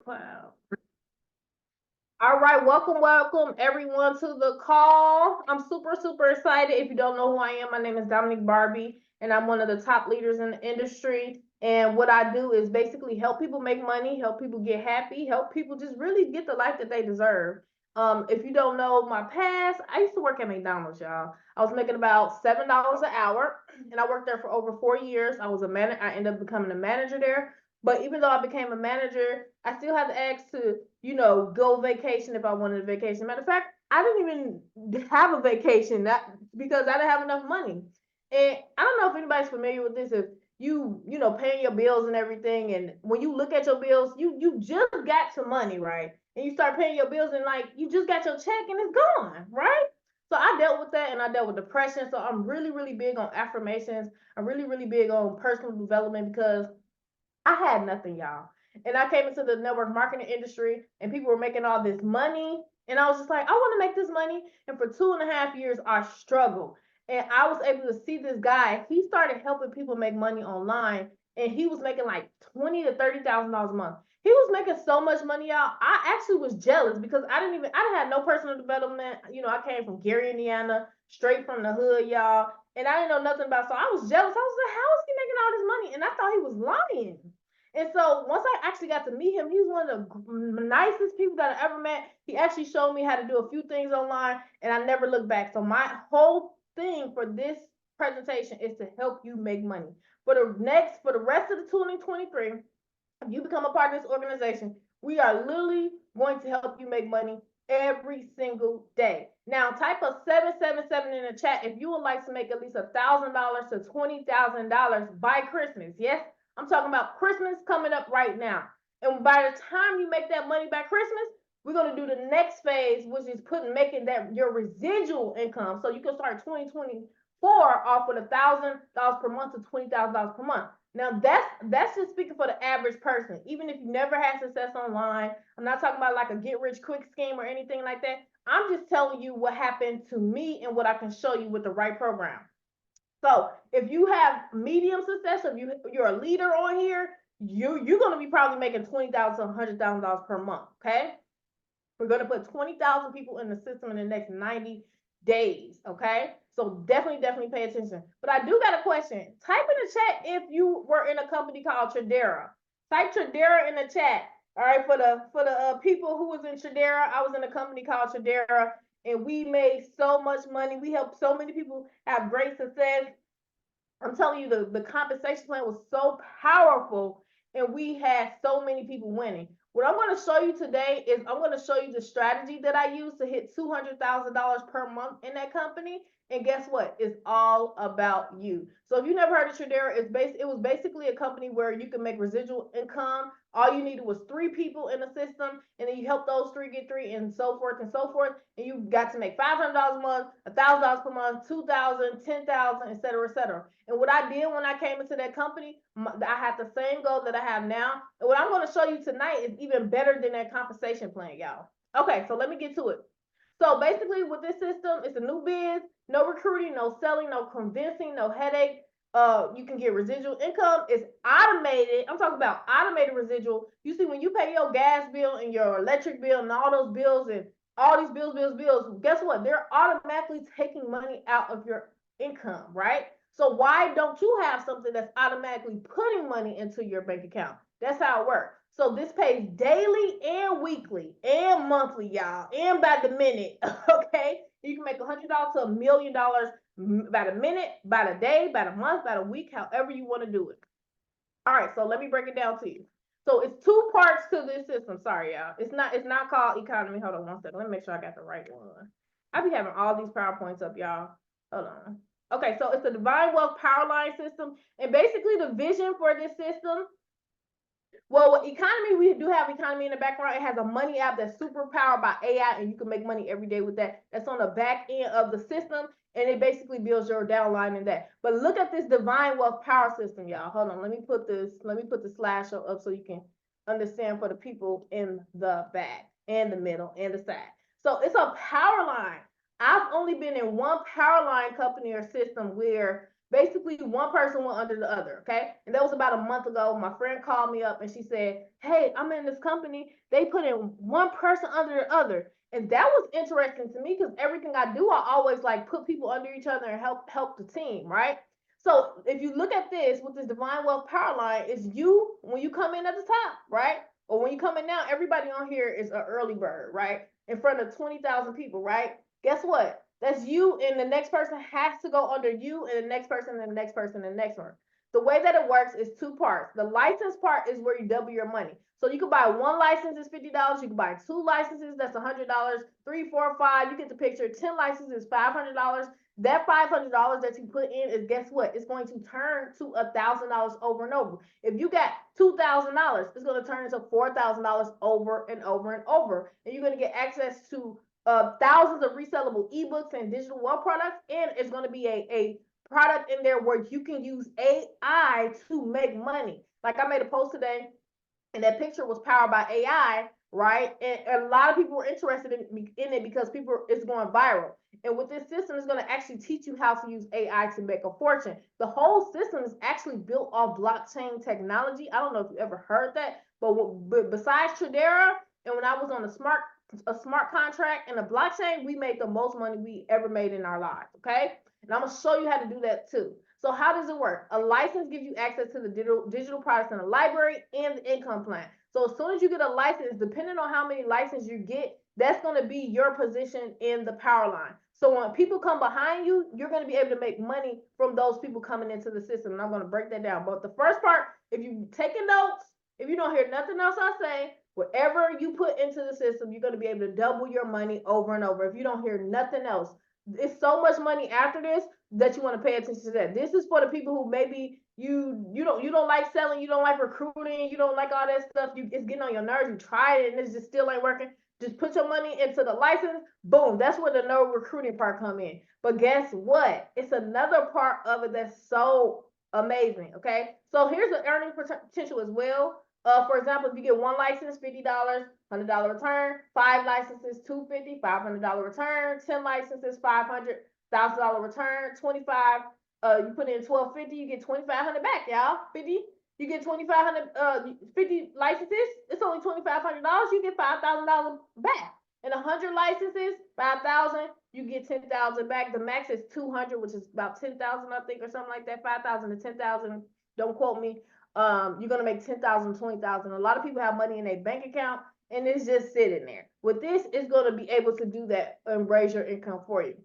Wow. All right, welcome everyone to the call. I'm super excited. If you don't know who I am, my name is Dominique Barbie, and I'm one of the top leaders in the industry. And what I do is basically help people make money, help people get happy, help people just really get the life that they deserve. If you don't know my past, I used to work at McDonald's, y'all. I was making about $7 an hour, and I worked there for over 4 years. I was a man. I ended up becoming a manager there. But even though I became a manager, I still had to ask to, go vacation if I wanted a vacation. Matter of fact, I didn't even have a vacation that because I didn't have enough money. And I don't know if anybody's familiar with this. If paying your bills and everything, and when you look at your bills, you just got some money, right? And you start paying your bills, and like you just got your check and it's gone, right? So I dealt with that, and I dealt with depression. So I'm really big on affirmations. I'm really big on personal development because I had nothing, y'all. And I came into the network marketing industry and people were making all this money. And I was just like, I want to make this money. And for 2.5 years, I struggled. And I was able to see this guy. He started helping people make money online. And he was making like $20,000 to $30,000 a month. He was making so much money, y'all. I actually was jealous because I didn't have no personal development. I came from Gary, Indiana, straight from the hood, y'all. And I didn't know nothing about, so I was jealous. I was like, how is he making all this money? And I thought he was lying. And so once I actually got to meet him, he's one of the nicest people that I ever met. He actually showed me how to do a few things online, and I never looked back. So my whole thing for this presentation is to help you make money. For the rest of the 2023, if you become a part of this organization, we are literally going to help you make money every single day. Now, type a 777 in the chat if you would like to make at least $1,000 to $20,000 by Christmas. Yes, I'm talking about Christmas coming up right now. And by the time you make that money by Christmas, we're going to do the next phase, which is making that your residual income. So you can start 2024 off with $1,000 per month to $20,000 per month. Now that's just speaking for the average person. Even if you never had success online, I'm not talking about like a get rich quick scheme or anything like that. I'm just telling you what happened to me and what I can show you with the right program. So if you have medium success, if you're a leader on here, you're going to be probably making $20,000 to $100,000 per month. Okay, we're going to put 20,000 people in the system in the next 90 days. Okay, so definitely pay attention. But I do got a question. Type in the chat if you were in a company called Tradera. Type Tradera in the chat. All right, for the people who was in Tradera, I was in a company called Tradera, and we made so much money. We helped so many people have great success. I'm telling you, the compensation plan was so powerful, and we had so many people winning. What I'm going to show you today is I'm going to show you the strategy that I use to hit $200,000 per month in that company. And guess what? It's all about you. So if you never heard of Tradera, it was basically a company where you can make residual income. All you needed was 3 people in the system, and then you help those 3 get 3, and so forth and so forth. And you got to make $500 a month, $1,000 per month, 2,000, 10,000, et cetera, et cetera. And what I did when I came into that company, I had the same goal that I have now. And what I'm going to show you tonight is even better than that compensation plan, y'all. Okay, so let me get to it. So basically, with this system, it's a new biz, no recruiting, no selling, no convincing, no headache. You can get residual income. It's automated. I'm talking about automated residual. You see, when you pay your gas bill and your electric bill and all those bills and all these bills, guess what? They're automatically taking money out of your income, right? So why don't you have something that's automatically putting money into your bank account? That's how it works. So this pays daily and weekly and monthly, y'all, and by the minute. Okay, you can make $100 to $1 million by the minute, by the day, by the month, by the week, however you want to do it. All right, so let me break it down to you. So it's 2 parts to this system. Sorry, y'all. It's not called economy. Hold on one second. Let me make sure I got the right one. I be having all these PowerPoints up, y'all. Hold on. Okay, so it's the Divine Wealth Powerline system, and basically the vision for this system. Well, with economy, we do have economy in the background. It has a money app that's super powered by AI, and you can make money every day with that. That's on the back end of the system, and it basically builds your downline in that. But look at this Divine Wealth Power system, y'all. Hold on, let me put the slideshow up so you can understand for the people in the back and the middle and the side. So it's a power line. I've only been in one power line company or system where Basically, one person went under the other, okay? And that was about a month ago. My friend called me up and she said, hey, I'm in this company. They put in one person under the other. And that was interesting to me because everything I do, I always like put people under each other and help the team, right? So if you look at this with this divine wealth power line, it's you when you come in at the top, right? Or when you come in now, everybody on here is an early bird, right? In front of 20,000 people, right? Guess what? That's you, and the next person has to go under you, and the next person, and the next person, and the next one. The way that it works is two parts. The license part is where you double your money. So you can buy one license is $50. You can buy two licenses, that's $100. Three, four, five, you get the picture. 10 licenses, $500. That $500 that you put in is, guess what? It's going to turn to $1,000 over and over. If you got $2,000, it's going to turn into $4,000 over and over and over, and you're going to get access to thousands of resellable ebooks and digital wealth products, and it's going to be a product in there where you can use AI to make money. Like I made a post today, and that picture was powered by AI, right? And a lot of people were interested in it because it's going viral. And with this system, it's going to actually teach you how to use AI to make a fortune. The whole system is actually built off blockchain technology. I don't know if you ever heard that, but besides Tradera, and when I was on a smart contract and a blockchain, we made the most money we ever made in our lives. Okay, and I'm gonna show you how to do that too. So how does it work? A license gives you access to the digital products in the library and the income plan. So as soon as you get a license, depending on how many licenses you get, that's going to be your position in the power line. So when people come behind you, you're going to be able to make money from those people coming into the system. And I'm going to break that down. But the first part, if you're taking notes, if you don't hear nothing else I say, whatever you put into the system, you're going to be able to double your money over and over. If you don't hear nothing else, it's so much money after this that you want to pay attention to that. This is for the people who maybe you don't like selling, you don't like recruiting, you don't like all that stuff. It's getting on your nerves. You tried it and it's just still ain't working. Just put your money into the license. Boom. That's where the no recruiting part come in. But guess what? It's another part of it that's so amazing. Okay. So here's the earning potential as well. For example, if you get one license, $50, $100 return. 5 licenses, $250, $500 return. 10 licenses, $500, $1,000 return. 25. You put in $1,250, you get $2,500 back, y'all. 50. You get 2,500. 50 licenses. It's only $2,500. You get $5,000 back. And 100 licenses, 5,000. You get 10,000 back. The max is 200, which is about 10,000, I think, or something like that. 5,000 to 10,000. Don't quote me. You're gonna make 10,000, 20,000. A lot of people have money in their bank account and it's just sitting there. With this, it's gonna be able to do that and raise your income for you.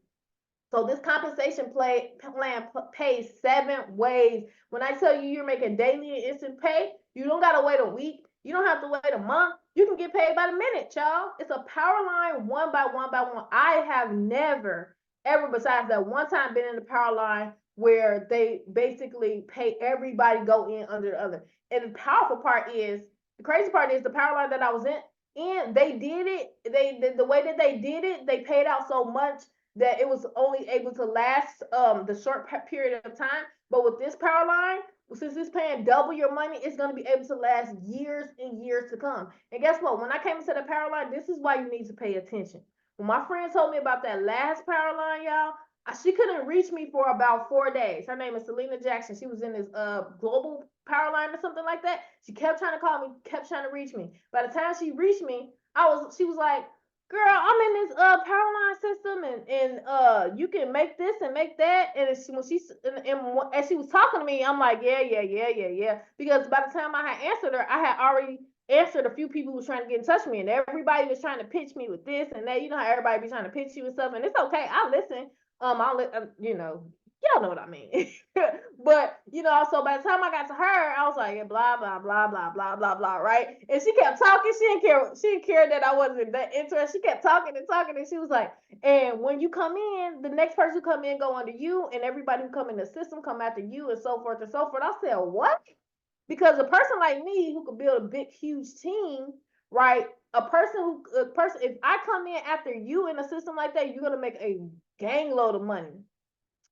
So this compensation plan pays 7 ways. When I tell you you're making daily and instant pay, you don't gotta wait a week. You don't have to wait a month. You can get paid by the minute, y'all. It's a power line one by one by one. I have never, ever, besides that one time, been in the power line where they basically pay everybody go in under the other. And the powerful part is, the crazy part is the power line that I was in, and they did it. The way that they did it, they paid out so much that it was only able to last the short period of time. But with this power line, since it's paying double your money, it's going to be able to last years and years to come. And guess what? When I came into the power line, this is why you need to pay attention. When my friend told me about that last power line, y'all, she couldn't reach me for about 4 days. Her name is Selena Jackson. She was in this global power line or something like that. She kept trying to call me, kept trying to reach me. By the time she reached me, she was like, girl, I'm in this power line system, and you can make this and make that. And as she was talking to me, I'm like, yeah. Because by the time I had answered her, I had already answered a few people who was trying to get in touch with me, and everybody was trying to pitch me with this and that. You know how everybody be trying to pitch you and stuff, and it's okay. I listen. Y'all know what I mean. But so by the time I got to her, I was like, blah blah blah blah blah blah blah, right? And she kept talking. She didn't care. She didn't care that I wasn't that interested. She kept talking and talking, and she was like, and when you come in, the next person who come in go under you, and everybody who come in the system come after you, and so forth and so forth. I said, what? Because a person like me who could build a big, huge team, right? If I come in after you in a system like that, you're gonna make a gang load of money.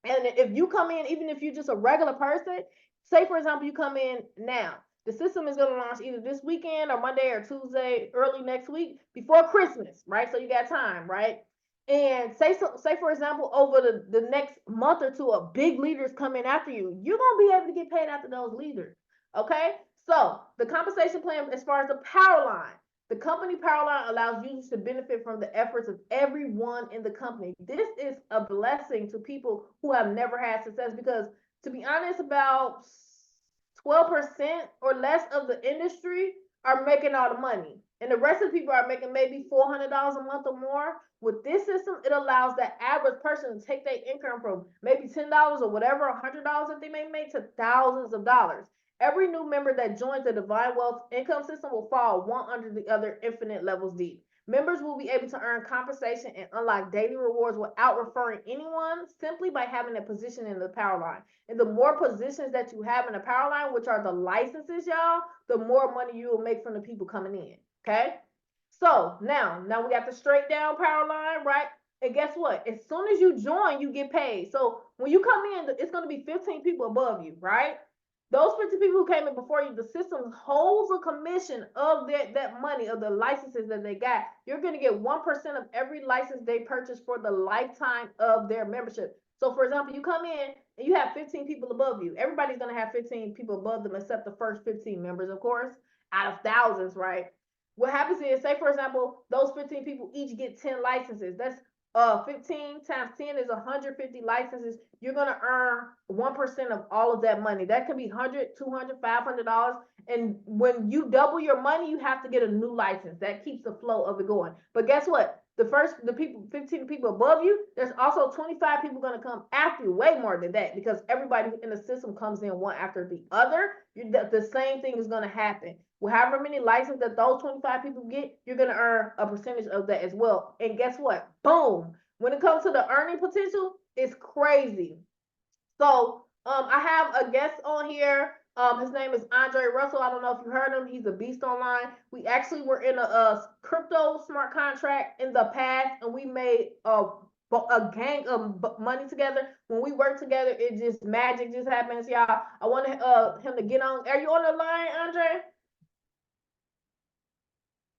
And if you come in, even if you're just a regular person, say for example, you come in now, the system is going to launch either this weekend or Monday or Tuesday, early next week before Christmas, right? So you got time, right? And say for example, over the next month or two, a big leader's coming after you. You're gonna be able to get paid after those leaders. Okay? So the compensation plan, as far as the power line, the company power line allows users to benefit from the efforts of everyone in the company. This is a blessing to people who have never had success because, to be honest, about 12% or less of the industry are making all the money. And the rest of the people are making maybe $400 a month or more. With this system, it allows that average person to take their income from maybe $10 or whatever, $100 that they may make, to thousands of dollars. Every new member that joins the Divine Wealth income system will fall one under the other, infinite levels deep. Members will be able to earn compensation and unlock daily rewards without referring anyone, simply by having a position in the power line. And the more positions that you have in the power line, which are the licenses, y'all, the more money you will make from the people coming in. Okay? So now we got the straight down power line, right? And guess what? As soon as you join, you get paid. So when you come in, it's going to be 15 people above you, right? Those 50 people who came in before you, the system holds a commission of that money, of the licenses that they got. You're going to get 1% of every license they purchase for the lifetime of their membership. So for example, you come in and you have 15 people above you. Everybody's going to have 15 people above them except the first 15 members, of course, out of thousands, right? What happens is, say for example, those 15 people each get 10 licenses. That's 15 times 10 is 150 licenses. You're going to earn 1% of all of that money. That can be 100, 200, $500. And when you double your money, you have to get a new license. That keeps the flow of it going. But guess what? The people, 15 people above you, there's also 25 people going to come after you, way more than that, because everybody in the system comes in one after the other. The same thing is going to happen. Well, however many licenses that those 25 people get, you're going to earn a percentage of that as well. And guess what? Boom. When it comes to the earning potential, it's crazy. So I have a guest on here. His name is Andre Russell. I don't know if you heard him. He's a beast online. We actually were in a crypto smart contract in the past, and we made a gang of money together. When we work together, it just magic just happens, y'all. I wanted him to get on. Are you on the line, Andre?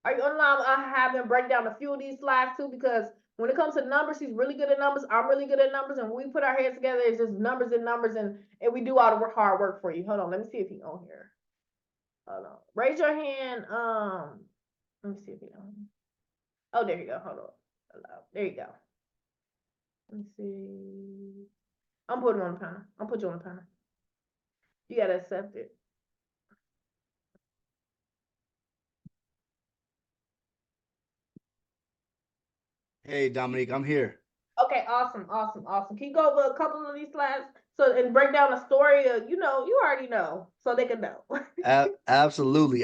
Are you on the line? I have him break down a few of these slides too, because when it comes to numbers, he's really good at numbers. I'm really good at numbers, and when we put our heads together, it's just numbers and numbers, and we do all the hard work for you. Hold on, let me see if he's on here. Hold on, raise your hand. Let me see if he's on. Oh, there you go. Hold on. Hello. There you go. Let me see. I'm putting on the panel. I'm put you on the panel. You gotta accept it. Hey, Dominique, I'm here. Okay, awesome. Can you go over a couple of these slides and break down a story? You already know, so they can know. Absolutely.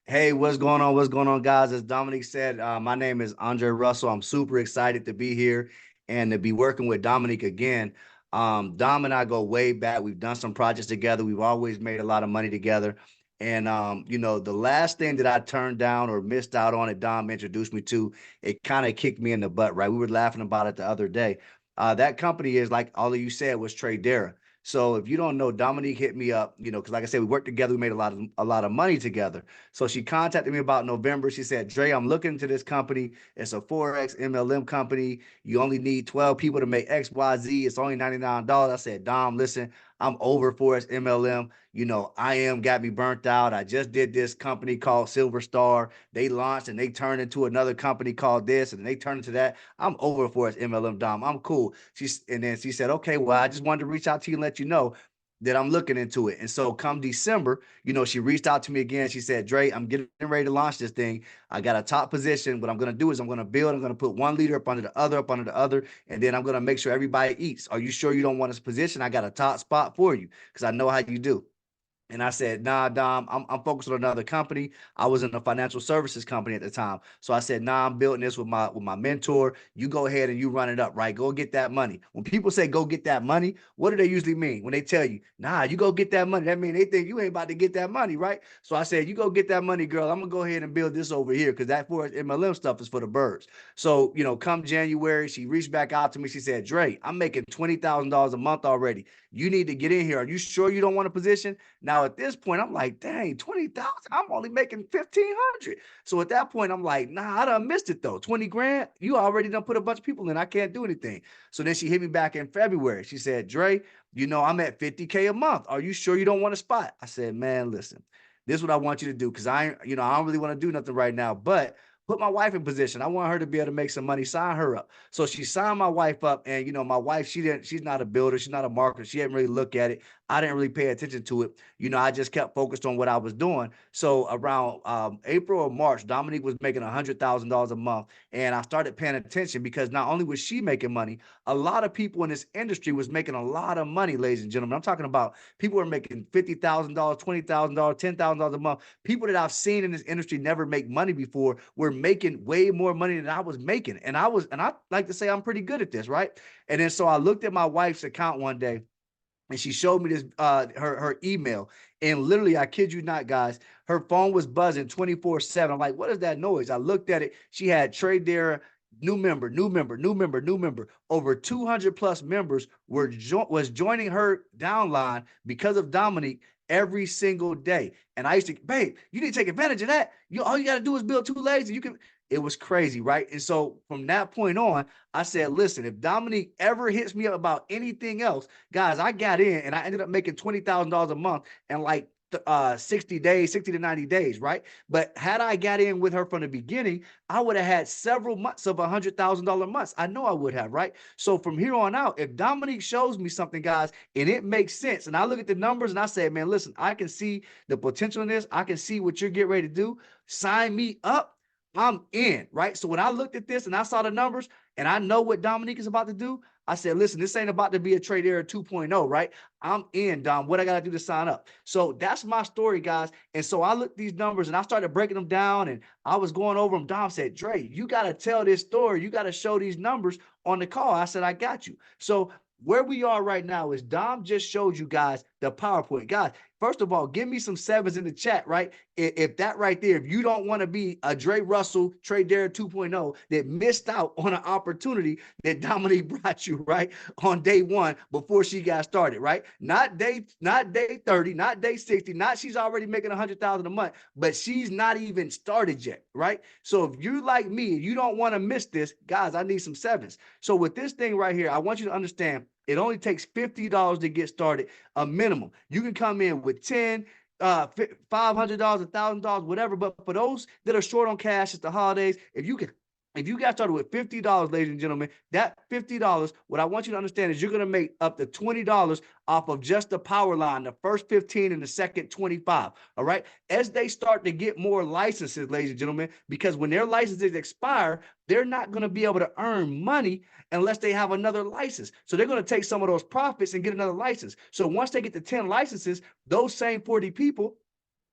Hey, what's going on? What's going on, guys? As Dominique said, my name is Andre Russell. I'm super excited to be here and to be working with Dominique again. Dom and I go way back. We've done some projects together. We've always made a lot of money together. And, the last thing that I turned down or missed out on that Dom introduced me to, it kind of kicked me in the butt, right? We were laughing about it the other day. That company is, like all of you said, was Tradera. So if you don't know, Dominique hit me up, because like I said, we worked together. We made a lot of money together. So she contacted me about November. She said, Dre, I'm looking into this company. It's a Forex MLM company. You only need 12 people to make X, Y, Z. It's only $99. I said, Dom, listen, I'm over Forex MLM. IM got me burnt out. I just did this company called Silver Star. They launched and they turned into another company called this, and they turned into that. I'm over Forex MLM, Dom. I'm cool. And then she said, okay, well, I just wanted to reach out to you and let you know that I'm looking into it. And so come December, she reached out to me again. She said, Dre, I'm getting ready to launch this thing. I got a top position. What I'm going to do is I'm going to put one leader up under the other, and then I'm going to make sure everybody eats. Are you sure you don't want this position? I got a top spot for you because I know how you do. And I said, nah, Dom, I'm focused on another company. I was in a financial services company at the time. So I said, nah, I'm building this with my mentor. You go ahead and you run it up, right? Go get that money. When people say go get that money, what do they usually mean? When they tell you, nah, you go get that money, that means they think you ain't about to get that money, right? So I said, you go get that money, girl. I'm going to go ahead and build this over here because that for MLM stuff is for the birds. So, come January, she reached back out to me. She said, Dre, I'm making $20,000 a month already. You need to get in here. Are you sure you don't want a position? Now, Now at this point, I'm like, dang, 20,000, I'm only making 1,500. So at that point, I'm like, nah, I done missed it though. 20 grand, you already done put a bunch of people in. I can't do anything. So then she hit me back in February. She said, Dre, you know, I'm at 50K a month. Are you sure you don't want a spot? I said, man, listen, this is what I want you to do. Cause I don't really want to do nothing right now, but put my wife in position. I want her to be able to make some money, sign her up. So she signed my wife up. And, you know, my wife, she's not a builder. She's not a marketer. She didn't really look at it. I didn't really pay attention to it. You know, I just kept focused on what I was doing. So around April or March, Dominique was making $100,000 a month. And I started paying attention because not only was she making money, a lot of people in this industry was making a lot of money, ladies and gentlemen. I'm talking about people were making $50,000, $20,000, $10,000 a month. People that I've seen in this industry never make money before were making way more money than I was making. And I like to say I'm pretty good at this, right? And then so I looked at my wife's account one day and she showed me this her email, and literally, I kid you not, guys, her phone was buzzing 24/7. I'm like, what is that noise? I looked at it. She had Tradera, new member, new member, new member, new member. Over 200 plus members was joining her downline because of Dominique every single day. And I used to, babe, you need to take advantage of that. All you got to do is build 2 legs and you can. It was crazy, right? And so from that point on, I said, listen, if Dominique ever hits me up about anything else, guys, I got in and I ended up making $20,000 a month and like 60 days, 60 to 90 days, right? But had I got in with her from the beginning, I would have had several months of $100,000 months. I know I would have, right? So from here on out, if Dominique shows me something, guys, and it makes sense, and I look at the numbers and I say, man, listen, I can see the potential in this. I can see what you're getting ready to do. Sign me up. I'm in, right? So when I looked at this and I saw the numbers and I know what Dominique is about to do, I said, listen, this ain't about to be a Tradera 2.0, right? I'm in, Dom. What I got to do to sign up? So that's my story, guys. And so I looked at these numbers and I started breaking them down and I was going over them. Dom said, Dre, you got to tell this story. You got to show these numbers on the call. I said, I got you. So where we are right now is Dom just showed you guys the PowerPoint. Guys, first of all, give me some 7s in the chat, right? If that right there, if you don't want to be a Dre Russell, Tradera 2.0 that missed out on an opportunity that Dominique brought you, right, on day 1 before she got started, right? Not day 30, not day 60, not she's already making 100,000 a month, but she's not even started yet, right? So if you like me and you don't want to miss this, guys, I need some 7s. So with this thing right here, I want you to understand it only takes $50 to get started, a minimum. You can come in with 10, $500, $1,000, whatever. But for those that are short on cash, it's the holidays. If you got started with $50, ladies and gentlemen, that $50, what I want you to understand is you're going to make up to $20 off of just the Powerline, the first 15 and the second 25. All right. As they start to get more licenses, ladies and gentlemen, because when their licenses expire, they're not going to be able to earn money unless they have another license. So they're going to take some of those profits and get another license. So once they get to 10 licenses, those same 40 people,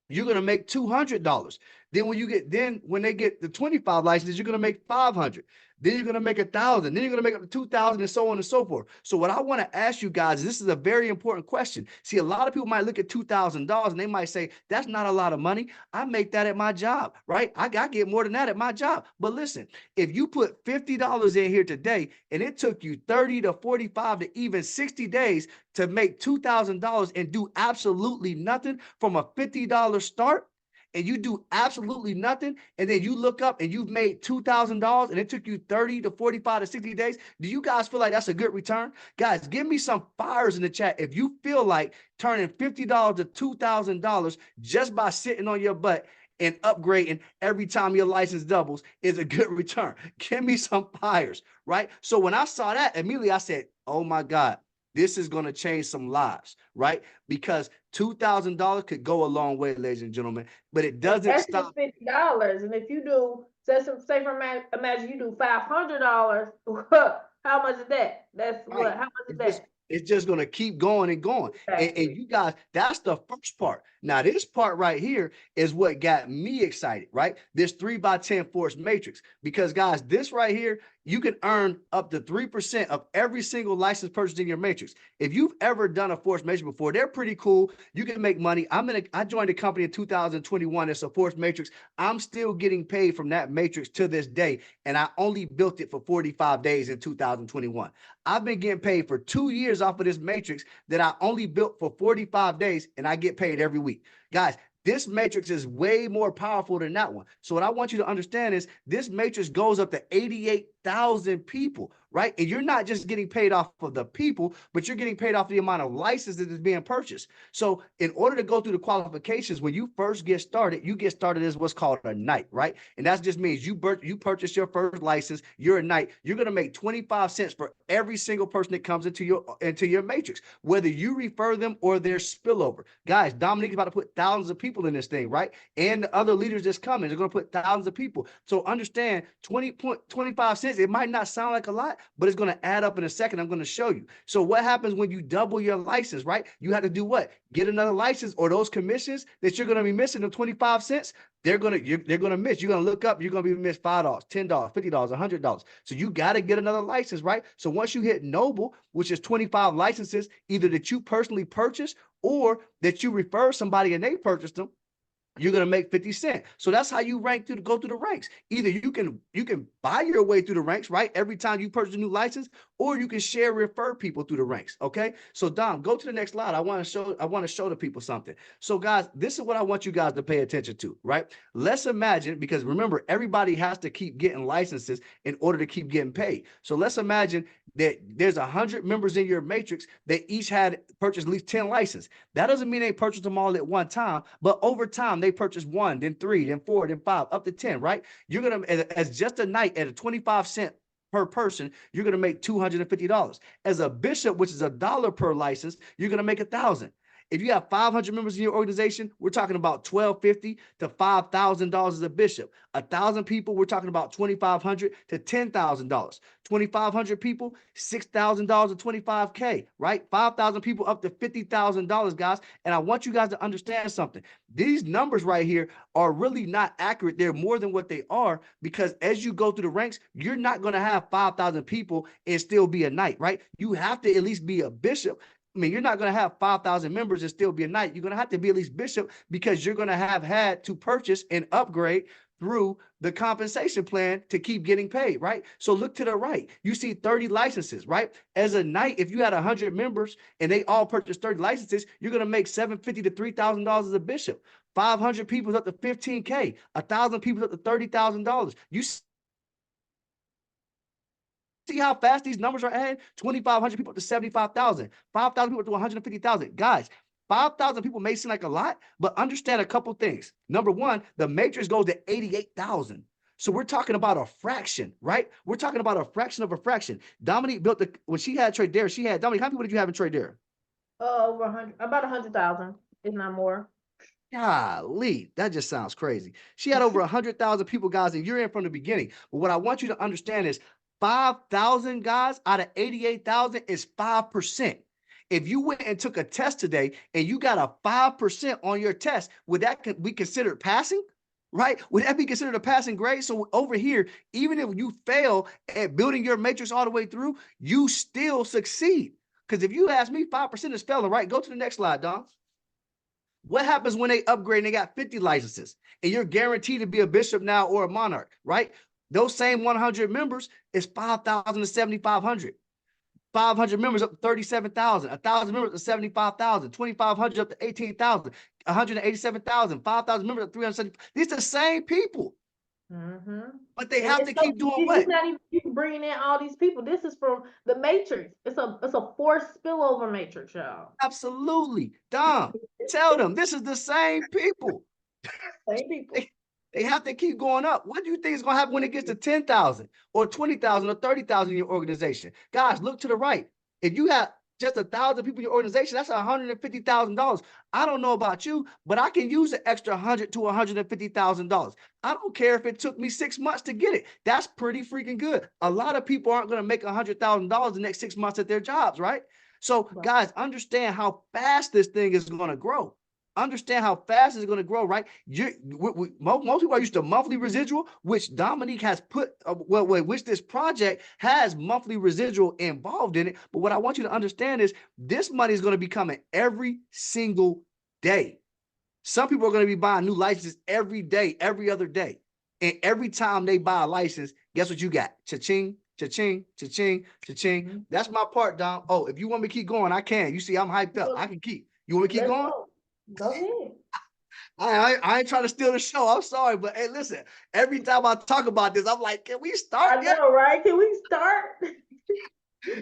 you're going to make $200. Then when they get the 25 licenses, you're going to make 500. Then you're going to make 1,000. Then you're going to make up to 2,000 and so on and so forth. So what I want to ask you guys, this is a very important question. See, a lot of people might look at $2,000 and they might say, that's not a lot of money. I make that at my job, right? I get more than that at my job. But listen, if you put $50 in here today and it took you 30 to 45 to even 60 days to make $2,000 and do absolutely nothing from a $50 start, and you do absolutely nothing, and then you look up and you've made $2,000 and it took you 30 to 45 to 60 days, do you guys feel like that's a good return? Guys, give me some fires in the chat if you feel like turning $50 to $2,000 just by sitting on your butt and upgrading every time your license doubles is a good return. Give me some fires, right? So when I saw that, immediately I said, oh my God, this is going to change some lives, right? Because $2,000 could go a long way, ladies and gentlemen, but it doesn't stop. $50. And if you do, say for imagine you do $500, how much is that? That's right. What? How much is that? It's just going to keep going and going. Exactly. And you guys, that's the first part. Now, this part right here is what got me excited, right? This 3x10 force matrix. Because, guys, this right here, you can earn up to 3% of every single license purchased in your matrix. If you've ever done a forced matrix before, they're pretty cool. You can make money. I joined a company in 2021 as a forced matrix. I'm still getting paid from that matrix to this day, and I only built it for 45 days in 2021. I've been getting paid for 2 years off of this matrix that I only built for 45 days, and I get paid every week. Guys, this matrix is way more powerful than that one. So what I want you to understand is this matrix goes up to 88,000 people, right? And you're not just getting paid off of the people, but you're getting paid off the amount of licenses that is being purchased. So in order to go through the qualifications, when you first get started, you get started as what's called a knight, right? And that just means you purchase your first license, you're a knight. You're going to make 25 cents for every single person that comes into your matrix, whether you refer them or their spillover. Guys, Dominique is about to put thousands of people in this thing, right? And the other leaders that's coming, they're going to put thousands of people. So understand 25 cents, it might not sound like a lot, but it's going to add up in a second. I'm going to show you. So what happens when you double your license, right? You have to do what? Get another license, or those commissions that you're going to be missing, the 25 cents, they're going to miss. You're going to look up, you're going to be missed $5, $10, $50, $100. So you got to get another license, right? So once you hit Noble, which is 25 licenses, either that you personally purchase or that you refer somebody and they purchased them, you're going to make 50 cents. So that's how you go through the ranks. Either you can buy your way through the ranks, right? Every time you purchase a new license, or you can refer people through the ranks. Okay. So Dom, go to the next slide. I want to show the people something. So guys, this is what I want you guys to pay attention to, right? Let's imagine, because remember, everybody has to keep getting licenses in order to keep getting paid. So let's imagine that there's 100 members in your matrix that each had purchased at least 10 licenses. That doesn't mean they purchased them all at one time, but over time, they purchase 1, then 3, then 4, then 5, up to 10, right? You're going to, as just a night at a 25 cent per person, you're going to make $250. As a bishop, which is $1 per license, you're going to make $1,000. If you have 500 members in your organization, we're talking about $1,250 to $5,000 as a bishop. 1,000 people, we're talking about $2,500 to $10,000. 2,500 people, $6,000 to $25K, right? 5,000 people up to $50,000, guys. And I want you guys to understand something. These numbers right here are really not accurate. They're more than what they are, because as you go through the ranks, you're not going to have 5,000 people and still be a knight, right? You have to at least be a bishop. I mean, you're not going to have 5,000 members and still be a knight. You're going to have to be at least bishop, because you're going to have had to purchase and upgrade through the compensation plan to keep getting paid, right? So look to the right. You see 30 licenses, right? As a knight, if you had 100 members and they all purchased 30 licenses, you're going to make $750 to $3,000 as a bishop. 500 people is up to $15K. 1,000 people is up to $30,000. You see how fast these numbers are adding? 2,500 people to 75,000, 5,000 people to 150,000. Guys, 5,000 people may seem like a lot, but understand a couple things. Number one, the matrix goes to 88,000. So we're talking about a fraction, right? We're talking about a fraction of a fraction. Dominique built when she had Tradera, Dominique, how many people did you have in Tradera? Over 100, about 100,000, if not more. Golly, that just sounds crazy. She had over 100,000 people, guys, and you're in from the beginning. But what I want you to understand is 5,000 guys out of 88,000 is 5%. If you went and took a test today and you got a 5% on your test, would that be considered passing? Right? Would that be considered a passing grade? So over here, even if you fail at building your matrix all the way through, you still succeed. Because if you ask me, 5% is failing, right? Go to the next slide, Don. What happens when they upgrade and they got 50 licenses and you're guaranteed to be a bishop now or a monarch, right? Those same 100 members is 5,000 to 7,500. 500 members up to 37,000, 1,000 members up to 75,000, 2,500 up to 18,000, 187,000, 5,000 members up to 370. These are the same people. But they have to keep doing what? It's not even you bringing in all these people. This is from the matrix. It's a forced spillover matrix, y'all. Absolutely. Dom, tell them this is the same people. Same people. They have to keep going up. What do you think is going to happen when it gets to 10,000 or 20,000 or 30,000 in your organization? Guys, look to the right. If you have just 1,000 people in your organization, that's $150,000. I don't know about you, but I can use an extra $100,000 to $150,000. I don't care if it took me 6 months to get it. That's pretty freaking good. A lot of people aren't going to make $100,000 the next 6 months at their jobs, right? So guys, understand how fast this thing is going to grow. understand how fast it's going to grow, right? Most people are used to monthly residual, which Dominique has put, which this project has monthly residual involved in it. But what I want you to understand is this money is going to be coming every single day. Some people are going to be buying new licenses every day, every other day. And every time they buy a license, guess what you got? Cha-ching, cha-ching, cha-ching, cha-ching. Mm-hmm. That's my part, Dom. Oh, if you want me to keep going, I can. You see, I'm hyped up. I can keep. You want me to keep going? Go ahead. I ain't trying to steal the show. I'm sorry, but hey, listen, every time I talk about this, I'm like, can we start? I know, right? Can we start?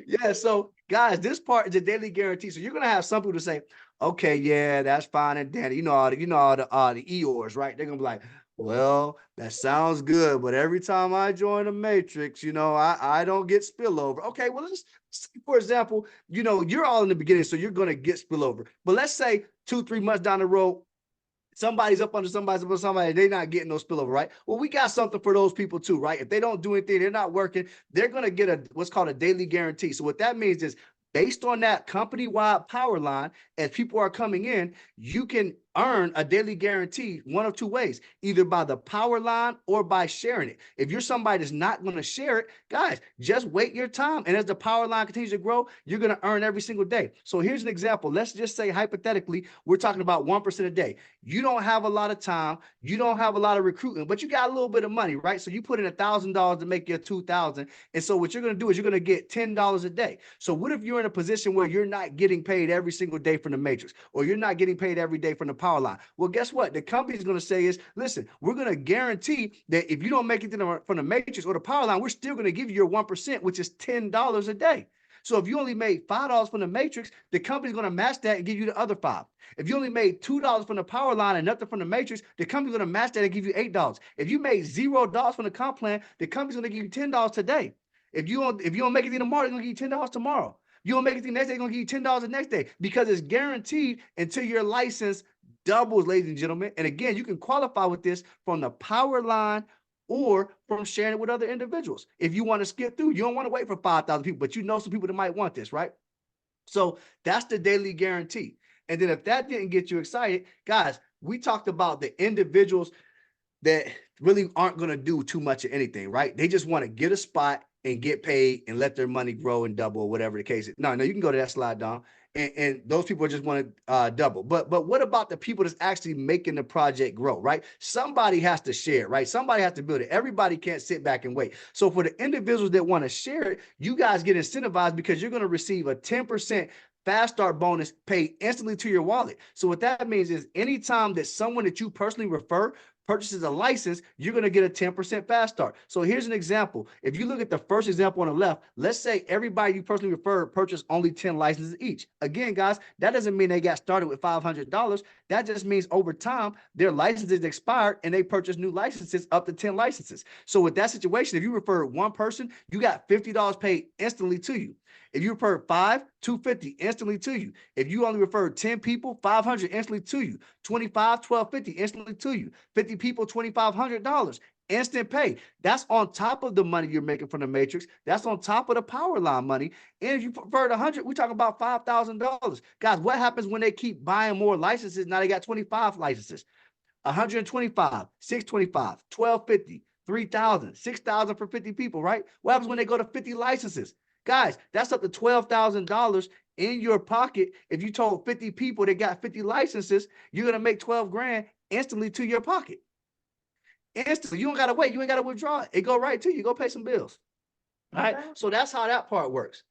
Yeah, so guys, this part is a daily guarantee. So you're gonna have some people to say, okay, yeah, that's fine and dandy. You know all the Eeyores, right? They're gonna be like, well, that sounds good, but every time I join a matrix, I don't get spillover. Okay, well, let's say, for example, you're all in the beginning, so you're gonna get spillover. But let's say 2-3 months down the road, somebody's up under somebody, they're not getting no spillover, right? Well, we got something for those people too, right? If they don't do anything, they're not working, they're going to get what's called a daily guarantee. So what that means is based on that company-wide power line, as people are coming in, you can earn a daily guarantee one of two ways, either by the power line or by sharing it. If you're somebody that's not going to share it, guys, just wait your time. And as the power line continues to grow, you're going to earn every single day. So here's an example. Let's just say hypothetically, we're talking about 1% a day. You don't have a lot of time. You don't have a lot of recruiting, but you got a little bit of money, right? So you put in $1,000 to make your 2,000. And so what you're going to do is you're going to get $10 a day. So what if you're in a position where you're not getting paid every single day from the matrix, or you're not getting paid every day from the power line? Well, guess what? The company's going to say is, listen, we're going to guarantee that if you don't make it from the matrix or the power line, we're still going to give you your 1%, which is $10 a day. So if you only made $5 from the matrix, the company's going to match that and give you the other $5. If you only made $2 from the power line and nothing from the matrix, the company's going to match that and give you $8. If you made $0 from the comp plan, the company's going to give you $10 today. If you don't make anything tomorrow, they're going to give you $10 tomorrow. You don't make anything next day, they're going to give you $10 the next day, because it's guaranteed until your license doubles, ladies and gentlemen. And again, you can qualify with this from the power line or from sharing it with other individuals. If you want to skip through, you don't want to wait for 5,000 people, but you know some people that might want this, right? So that's the daily guarantee. And then if that didn't get you excited, guys, we talked about the individuals that really aren't going to do too much of anything, right? They just want to get a spot and get paid and let their money grow and double, or whatever the case is. No, you can go to that slide, Don. And those people just want to double. But what about the people that's actually making the project grow, right? Somebody has to share, right? Somebody has to build it. Everybody can't sit back and wait. So for the individuals that want to share it, you guys get incentivized because you're going to receive a 10% fast start bonus paid instantly to your wallet. So what that means is anytime that someone that you personally refer purchases a license, you're going to get a 10% fast start. So here's an example. If you look at the first example on the left, let's say everybody you personally referred purchased only 10 licenses each. Again, guys, that doesn't mean they got started with $500. That just means over time, their licenses expired and they purchased new licenses up to 10 licenses. So with that situation, if you refer one person, you got $50 paid instantly to you. If you refer 5, $250 instantly to you. If you only refer 10 people, $500 instantly to you. 25, $1,250 instantly to you. 50 people, $2,500 instant pay. That's on top of the money you're making from the matrix. That's on top of the power line money. And if you prefer 100, we're talking about $5,000. Guys, what happens when they keep buying more licenses? Now they got 25 licenses. 125, 625, 1,250, 3,000, 6,000 for 50 people, right? What happens when they go to 50 licenses? Guys, that's up to $12,000 in your pocket. If you told 50 people they got 50 licenses, you're going to make 12 grand instantly to your pocket. Instantly. You don't got to wait. You ain't got to withdraw it. It go right to you. Go pay some bills. All right. So that's how that part works.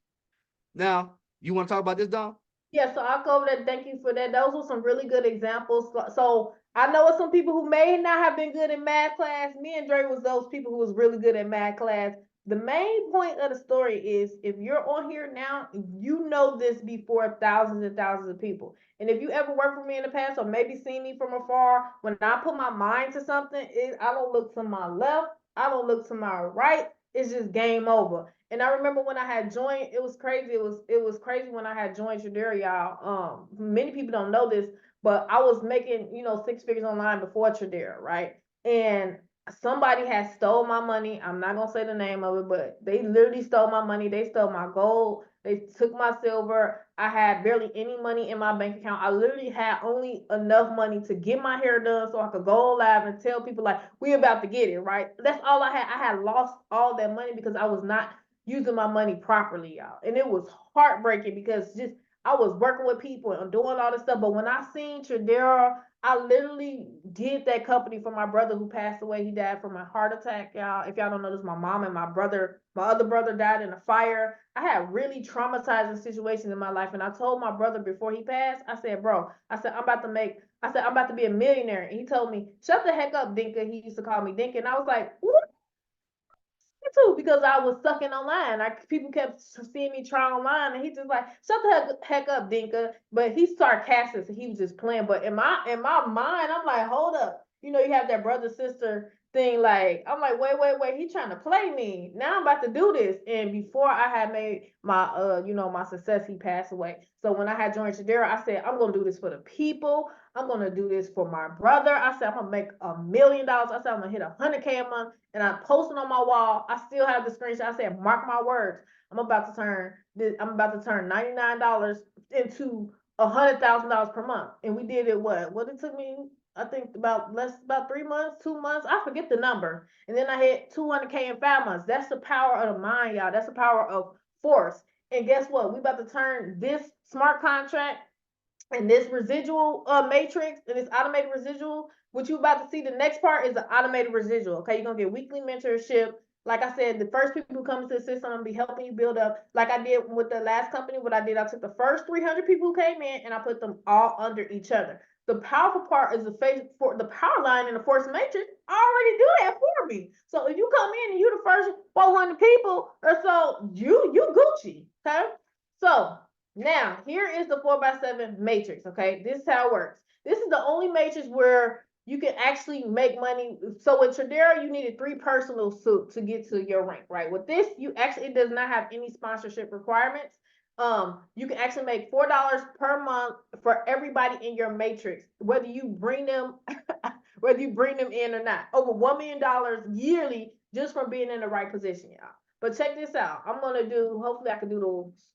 Now, you want to talk about this, Dom? Yeah, so I'll go over that. Thank you for that. Those were some really good examples. So I know some people who may not have been good in math class. Me and Dre was those people who was really good at math class. The main point of the story is if you're on here now, you know this before thousands and thousands of people. And if you ever worked for me in the past or maybe seen me from afar, when I put my mind to something, I don't look to my left, I don't look to my right. It's just game over. And I remember when I had joined, it was crazy. It was crazy when I had joined Tradera, y'all. Many people don't know this, but I was making, 6 figures online before Tradera, right? And somebody had stole my money. I'm not gonna say the name of it, but they literally stole my money. They stole my gold. They took my silver. I had barely any money in my bank account. I literally had only enough money to get my hair done so I could go live and tell people like we about to get it, right? That's all I had. I had lost all that money because I was not using my money properly, y'all. And it was heartbreaking because just I was working with people and doing all this stuff. But when I seen Tradera, I literally did that company for my brother who passed away. He died from a heart attack, y'all. If y'all don't know this, my mom and my brother, my other brother died in a fire. I had really traumatizing situations in my life. And I told my brother before he passed, I said, bro, I said, I'm about to be a millionaire. And he told me, shut the heck up, Dinka. He used to call me Dinka. And I was like, what? Too, because I was sucking online. People kept seeing me try online, and he just like, shut the heck up, Dinka. But he's sarcastic, so he was just playing. But in my mind, I'm like, hold up. You have that brother sister thing. Like, I'm like, wait, he trying to play me. Now I'm about to do this. And before I had made my my success, he passed away. So when I had joined Tradera, I said, I'm gonna do this for the people. I'm gonna do this for my brother. I said, I'm gonna make $1 million. I said, I'm gonna hit 100K a month. And I posted on my wall. I still have the screenshot. I said, mark my words. I'm about to turn $99 into $100,000 per month. And we did it what it took me, I think about 3 months, 2 months. I forget the number. And then I hit 200K in 5 months. That's the power of the mind, y'all. That's the power of force. And guess what? We about to turn this smart contract and this residual matrix and this automated residual. What you about to see, the next part is the automated residual. Okay, you're gonna get weekly mentorship. Like I said, the first people who come into the system, I'm gonna be helping you build up. Like I did with the last company, what I did, I took the first 300 people who came in and I put them all under each other. The powerful part is the face for the power line and the force matrix already do that for me. So if you come in and you the first 400 people or so, you Gucci. Okay, so now, here is the 4x7 matrix, okay? This is how it works. This is the only matrix where you can actually make money. So with Tradera, you needed 3 personal to get to your rank, right? With this, it does not have any sponsorship requirements. You can actually make $4 per month for everybody in your matrix, whether you bring them, whether you bring them in or not. Over $1 million yearly just from being in the right position, y'all. But check this out. I'm gonna do. Hopefully, I can do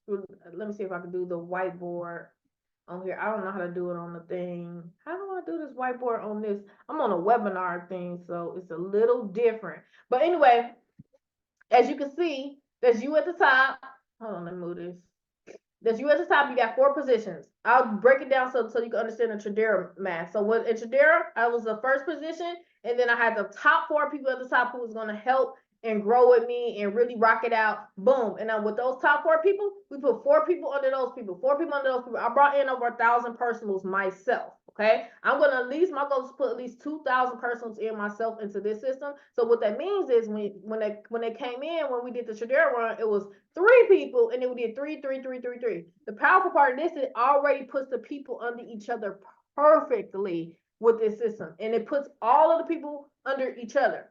the. Let me see if I can do the whiteboard on here. I don't know how to do it on the thing. How do I do this whiteboard on this? I'm on a webinar thing, so it's a little different. But anyway, as you can see, there's you at the top. Hold on, let me move this. There's you at the top. You got 4 positions. I'll break it down so you can understand the Tradera math. So in Tradera, I was the first position, and then I had the top 4 people at the top who was going to help and grow with me and really rock it out. Boom. And then with those top 4 people, we put 4 people under those people, 4 people under those people. I brought in over 1,000 personals myself. Okay. I'm going to at least, my goal is to put at least 2,000 personals in myself into this system. So what that means is when they came in, when we did the Tradera run, it was 3 people, and then we did 3, 3, 3, 3, 3. The powerful part of this, it already puts the people under each other perfectly with this system. And it puts all of the people under each other.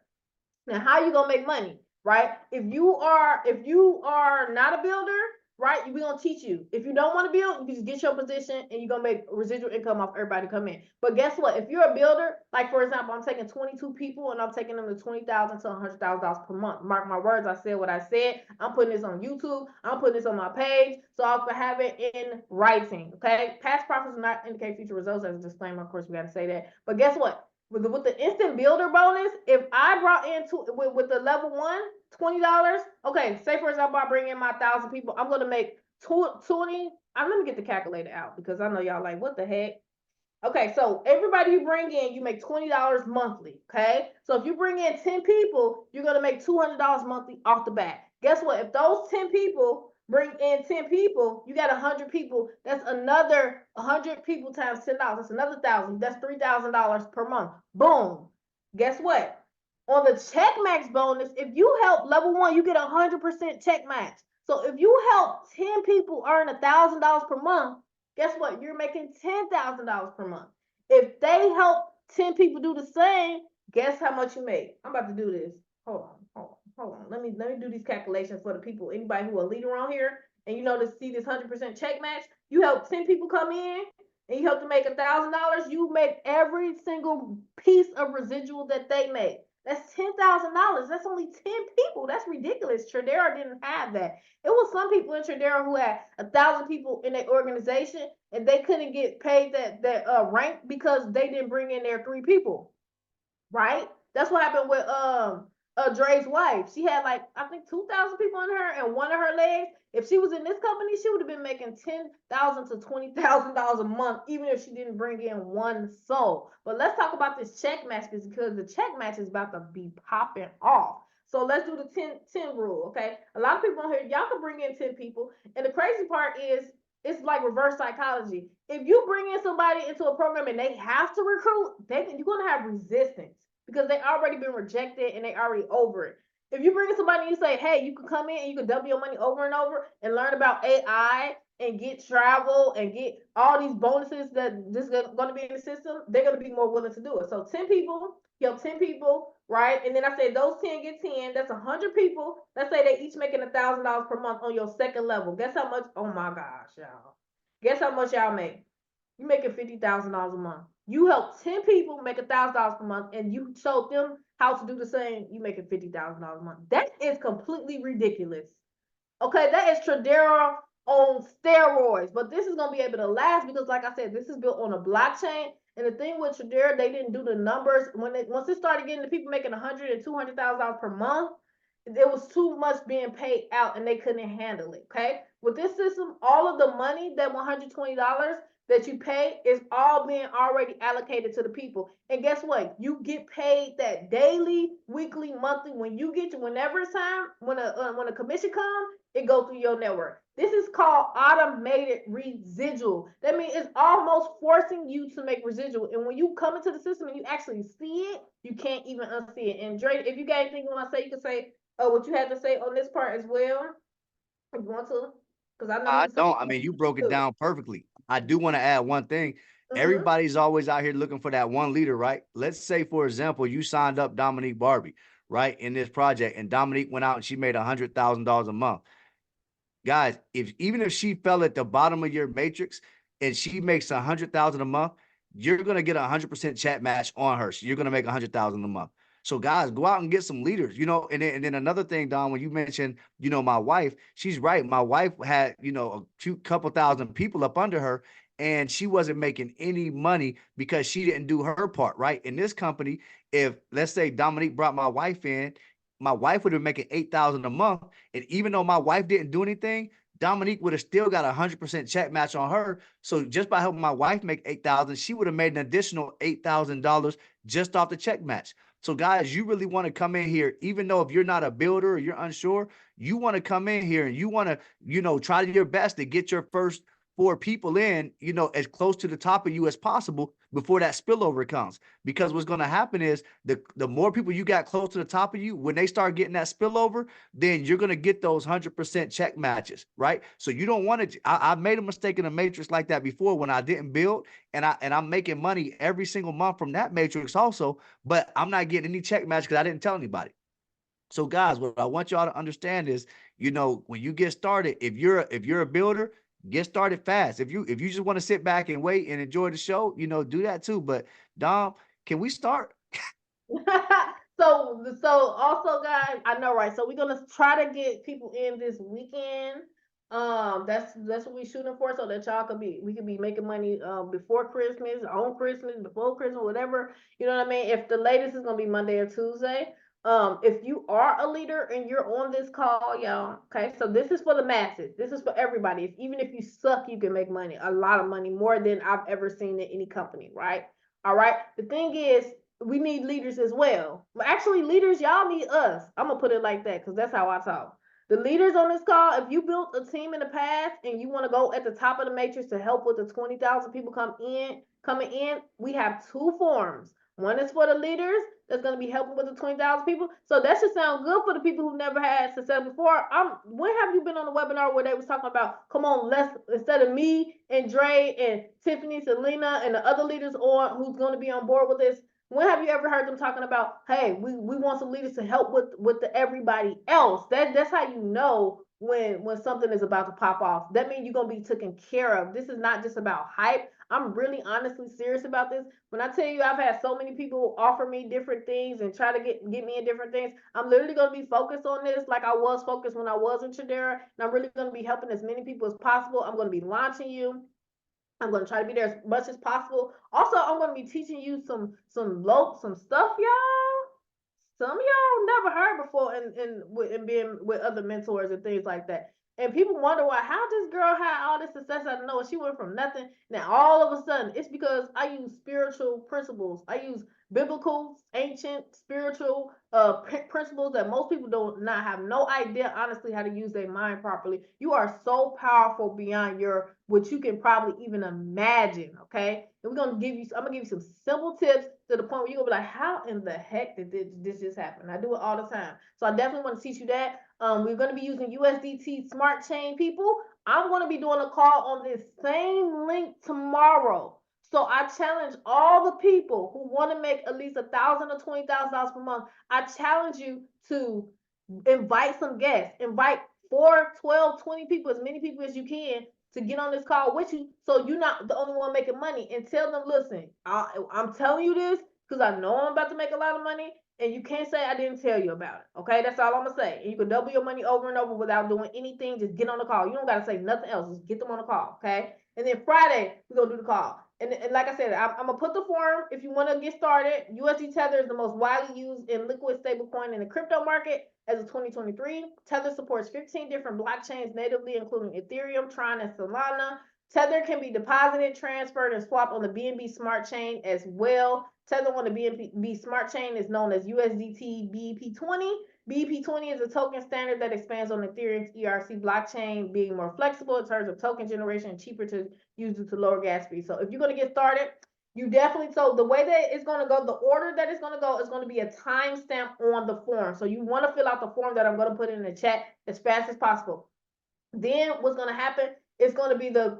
Now, how you gonna make money, right? If you are not a builder, right, we're gonna teach you. If you don't want to build, you can just get your position and you're gonna make residual income off everybody come in. But guess what? If you're a builder, like for example, I'm taking 22 people and I'm taking them to $20,000 to $100,000 per month. Mark my words, I said what I said. I'm putting this on YouTube. I'm putting this on my page so I can have it in writing. Okay, past profits do not indicate future results. As a disclaimer, of course, we got to say that. But guess what? With the instant builder bonus, if I brought in with the level 1, $20, okay, say for example, I bring in my 1,000 people, I'm going to make 20. Let me get the calculator out because I know y'all like, what the heck? Okay, so everybody you bring in, you make $20 monthly, okay? So if you bring in 10 people, you're going to make $200 monthly off the bat. Guess what? If those 10 people bring in 10 people, you got 100 people. That's another 100 people times $10. That's another 1,000. That's $3,000 per month. Boom. Guess what? On the check max bonus, if you help level 1, you get 100% check max. So if you help 10 people earn $1,000 per month, guess what? You're making $10,000 per month. If they help 10 people do the same, guess how much you make? I'm about to do this. Hold on. Let me do these calculations for the people. Anybody who are a leader on here, and to see this 100% check match, you help 10 people come in, and you help them make $1,000. You make every single piece of residual that they make. That's $10,000. That's only 10 people. That's ridiculous. Tradera didn't have that. It was some people in Tradera who had 1,000 people in their organization, and they couldn't get paid that rank because they didn't bring in their 3 people, right? That's what happened with Dre's wife. She had like I think 2,000 people on her and one of her legs. If she was in this company, she would have been making $10,000 to $20,000 a month, even if she didn't bring in one soul. But let's talk about this check match because the check match is about to be popping off. So let's do the 10 rule, okay? A lot of people on here, y'all can bring in 10 people. And the crazy part is it's like reverse psychology. If you bring in somebody into a program and they have to recruit, you're gonna have resistance because they already been rejected and they already over it. If you bring in somebody and you say, hey, you can come in and you can double your money over and over and learn about AI and get travel and get all these bonuses that this is going to be in the system, they're going to be more willing to do it. So 10 people, you have 10 people, right? And then I say those 10 get 10. That's 100 people. Let's say they each making $1,000 per month on your second level. Guess how much? Oh my gosh, y'all. Guess how much y'all make? You making $50,000 a month. You help 10 people make $1,000 per month, and you showed them how to do the same. You making $50,000 a month. That is completely ridiculous. Okay, that is Tradera on steroids. But this is gonna be able to last because, like I said, this is built on a blockchain. And the thing with Tradera, they didn't do the numbers once it started getting the people making $100,000 and $200,000 per month. There was too much being paid out, and they couldn't handle it. Okay, with this system, all of the money, that $120 that you pay, is all being already allocated to the people. And guess what? You get paid that daily, weekly, monthly. When you get to whenever it's time, when a commission comes, it goes through your network. This is called automated residual. That means it's almost forcing you to make residual. And when you come into the system and you actually see it, you can't even unsee it. And Dre, if you got anything you want to say, you can say what you had to say on this part as well, if you want to. Because I know I you don't. I mean, you broke it too. down perfectly. I do want to add one thing. Mm-hmm. Everybody's always out here looking for that one leader, right? Let's say, for example, you signed up Dominique Barbie, right, in this project, and Dominique went out and she made $100,000 a month. Guys, even if she fell at the bottom of your matrix and she makes 100,000 a month, you're gonna get 100% chat match on her. So you're gonna make 100,000 a month. So guys, go out and get some leaders, and then another thing, Don, when you mentioned, my wife, she's right. My wife had, a couple thousand people up under her, and she wasn't making any money because she didn't do her part, right? In this company, if let's say Dominique brought my wife in, my wife would have been making 8,000 a month. And even though my wife didn't do anything, Dominique would have still got 100% check match on her. So just by helping my wife make 8,000, she would have made an additional $8,000 just off the check match. So guys, you really want to come in here, even though if you're not a builder or you're unsure, you want to come in here and you want to, try your best to get your first 4 people in, as close to the top of you as possible before that spillover comes. Because what's going to happen is the more people you got close to the top of you, when they start getting that spillover, then you're going to get those 100% check matches, right? So you don't want to. I made a mistake in a matrix like that before when I didn't build, and I'm making money every single month from that matrix also, but I'm not getting any check match because I didn't tell anybody. So guys, what I want y'all to understand is, when you get started, if you're a builder, get started fast. If you just want to sit back and wait and enjoy the show, do that too. But Dom, can we start? So also, guys, I know, right? So we're gonna try to get people in this weekend. That's what we're shooting for, so that we can be making money before Christmas, on Christmas, before Christmas, whatever. You know what I mean? If the latest is gonna be Monday or Tuesday. If you are a leader and you're on this call, y'all, okay, so this is for the masses. This is for everybody. Even if you suck, you can make money, a lot of money, more than I've ever seen in any company, right? All right. The thing is, we need leaders as well. Actually, leaders, y'all need us. I'm gonna put it like that because that's how I talk. The leaders on this call, if you built a team in the past and you want to go at the top of the matrix to help with the 20,000 people coming in, we have 2 forms. One is for the leaders that's going to be helping with the 20,000 people. So that should sound good for the people who never had success before. When have you been on a webinar where they was talking about, come on, let's, instead of me and Dre and Tiffany, Selena, and the other leaders on who's going to be on board with this, when have you ever heard them talking about, hey, we want some leaders to help with the everybody else? That's how you know when something is about to pop off. That means you're gonna be taken care of. This is not just about hype. I'm really honestly serious about this. When I tell you I've had so many people offer me different things and try to get me in different things, I'm literally going to be focused on this like I was focused when I was in Tradera, and I'm really going to be helping as many people as possible. I'm going to be launching you. I'm going to try to be there as much as possible. Also, I'm going to be teaching you some stuff, y'all. Some of y'all never heard before in being with other mentors and things like that. And people wonder why, how this girl had all this success out of nowhere. She went from nothing. Now all of a sudden, it's because I use spiritual principles. I use biblical, ancient, spiritual principles that most people don't not have no idea honestly how to use their mind properly. You are so powerful beyond your what you can probably even imagine. Okay, and I'm gonna give you some simple tips to the point where you're gonna be like, how in the heck did this just happen? I do it all the time. So I definitely want to teach you that. We're gonna be using USDT Smart Chain, people. I'm gonna be doing a call on this same link tomorrow. So I challenge all the people who want to make at least $1,000 or $20,000 per month. I challenge you to invite some guests, invite 4, 12, 20 people, as many people as you can to get on this call with you, so you're not the only one making money, and tell them, listen, I'm telling you this because I know I'm about to make a lot of money, and you can't say I didn't tell you about it. Okay, that's all I'm gonna say. And you can double your money over and over without doing anything. Just get on the call. You don't gotta say nothing else. Just get them on the call. Okay, and then Friday we're gonna do the call. And like I said, I'm gonna put the form if you want to get started. USD Tether is the most widely used in liquid stablecoin in the crypto market as of 2023. Tether supports 15 different blockchains natively, including Ethereum, Tron, and Solana. Tether can be deposited, transferred, and swapped on the BNB Smart Chain as well. Tether on the BNB Smart Chain is known as USDT BEP20. BEP20 is a token standard that expands on Ethereum's ERC blockchain, being more flexible in terms of token generation and cheaper to use due to lower gas fees. So if you're going to get started, you definitely, so the way that it's going to go, the order that it's going to go is going to be a timestamp on the form. So you want to fill out the form that I'm going to put in the chat as fast as possible. Then what's going to happen? It's going to be the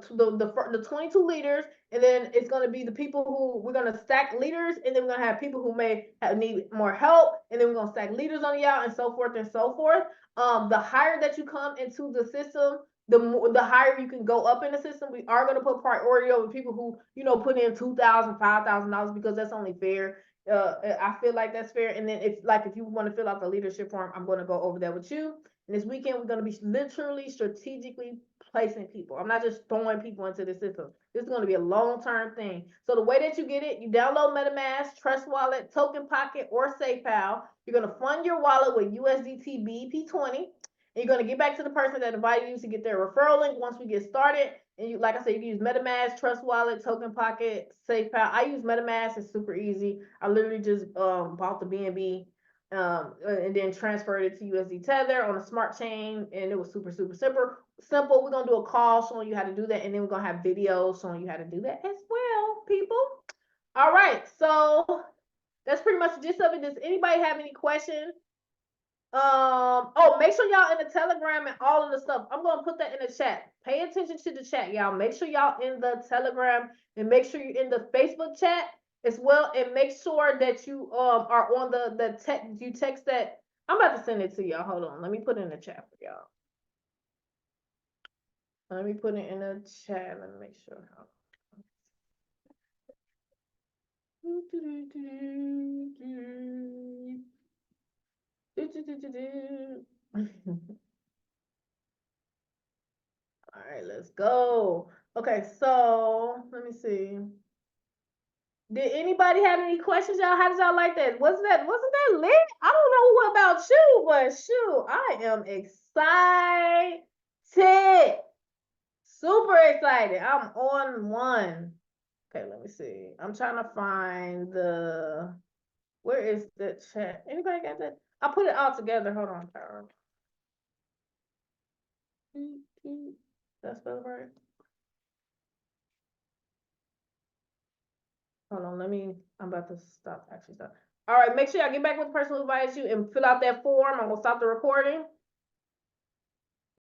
22 leaders, and then it's going to be the people who we're going to stack leaders, and then we're going to have people who may need more help, and then we're going to stack leaders on y'all, and so forth and so forth. The higher that you come into the system, the higher you can go up in the system. We are going to put priority over people who put in $2,000, $5,000 because that's only fair. I feel like that's fair. And then if you want to fill out the leadership form, I'm going to go over that with you. And this weekend, we're going to be literally strategically placing people. I'm not just throwing people into the system. This is going to be a long-term thing. So the way that you get it, you download MetaMask, Trust Wallet, Token Pocket, or SafePal. You're going to fund your wallet with USDT BEP20. And you're going to get back to the person that invited you to get their referral link once we get started. And like I said, you can use MetaMask, Trust Wallet, Token Pocket, SafePal. I use MetaMask. It's super easy. I literally just bought the BNB and then transferred it to USD Tether on a smart chain, and it was super simple. We're gonna do a call showing you how to do that, and then we're gonna have videos showing you how to do that as well, people. All right, so that's pretty much the gist of it. Does anybody have any questions? Oh, make sure y'all in the Telegram and all of the stuff. I'm gonna put that in the chat. Pay attention to the chat, y'all. Make sure y'all in the Telegram, and make sure you're in the Facebook chat as well, and make sure that you are on the text that I'm about to send it to y'all. Hold on, let me put it in the chat for y'all. Let me put it in the chat. Let me make sure. All right, let's go. Okay, so let me see. Did anybody have any questions, y'all? How did y'all like that? Wasn't that lit? I don't know what about you, but shoot, I am excited. Super excited. I'm on one. Okay, let me see. I'm trying to find where is the chat? Anybody got that? I put it all together. Hold on, Power. That's spelled right. Hold on, I'm about to stop. All right, make sure y'all get back with the person who invited you and fill out that form. I'm gonna stop the recording.